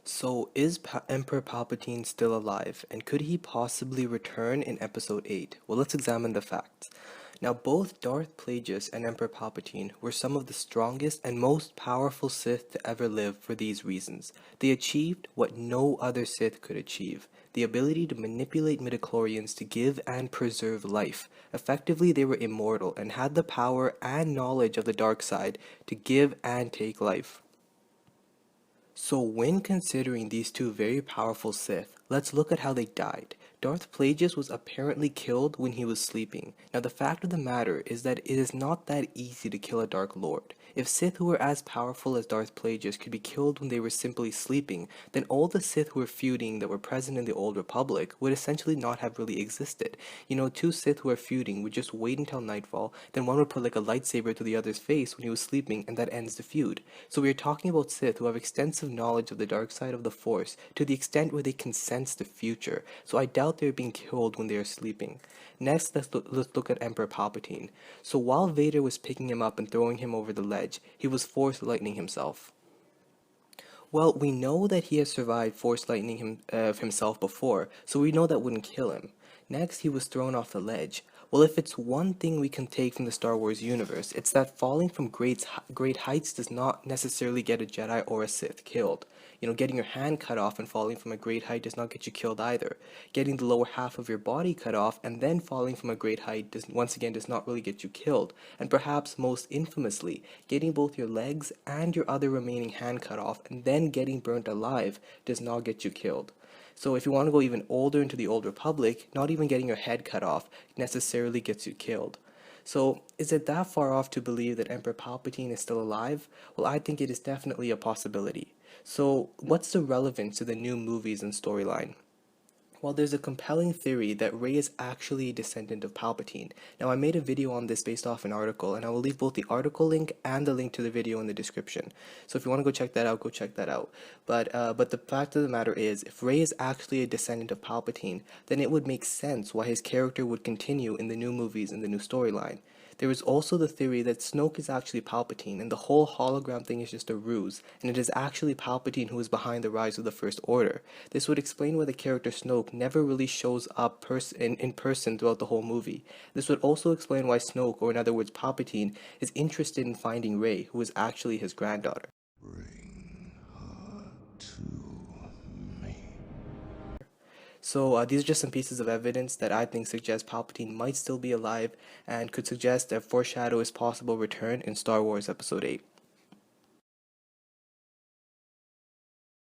So, is Emperor Palpatine still alive, and could he possibly return in Episode 8? Well, let's examine the facts. Now, both Darth Plagueis and Emperor Palpatine were some of the strongest and most powerful Sith to ever live for these reasons. They achieved what no other Sith could achieve: the ability to manipulate midichlorians to give and preserve life. Effectively, they were immortal and had the power and knowledge of the dark side to give and take life. So when considering these two very powerful Sith, let's look at how they died. Darth Plagueis was apparently killed when he was sleeping. Now the fact of the matter is that it is not that easy to kill a Dark Lord. If Sith who were as powerful as Darth Plagueis could be killed when they were simply sleeping, then all the Sith who were feuding that were present in the Old Republic would essentially not have really existed. Two Sith who are feuding would just wait until nightfall, then one would put like a lightsaber to the other's face when he was sleeping, and that ends the feud. So we are talking about Sith who have extensive knowledge of the dark side of the Force to the extent where they can sense the future. So I doubt they're being killed when they are sleeping. Next, let's look at Emperor Palpatine. So while Vader was picking him up and throwing him over the ledge, he was Force lightning himself. Well, we know that he has survived Force lightning himself before, so we know that wouldn't kill him. Next, he was thrown off the ledge. Well, if it's one thing we can take from the Star Wars universe, it's that falling from great heights does not necessarily get a Jedi or a Sith killed. Getting your hand cut off and falling from a great height does not get you killed either. Getting the lower half of your body cut off and then falling from a great height once again does not really get you killed. And perhaps most infamously, getting both your legs and your other remaining hand cut off and then getting burnt alive does not get you killed. So if you want to go even older into the Old Republic, not even getting your head cut off necessarily gets you killed. So is it that far off to believe that Emperor Palpatine is still alive? Well, I think it is definitely a possibility. So what's the relevance to the new movies and storyline? Well, there's a compelling theory that Rey is actually a descendant of Palpatine. Now, I made a video on this based off an article, and I will leave both the article link and the link to the video in the description. So if you want to go check that out, go check that out. But the fact of the matter is, if Rey is actually a descendant of Palpatine, then it would make sense why his character would continue in the new movies and the new storyline. There is also the theory that Snoke is actually Palpatine, and the whole hologram thing is just a ruse, and it is actually Palpatine who is behind the rise of the First Order. This would explain why the character Snoke never really shows up in person throughout the whole movie. This would also explain why Snoke, or in other words Palpatine, is interested in finding Rey, who is actually his granddaughter. Bring her to me. So these are just some pieces of evidence that I think suggest Palpatine might still be alive and could suggest a foreshadow his possible return in Star Wars Episode 8.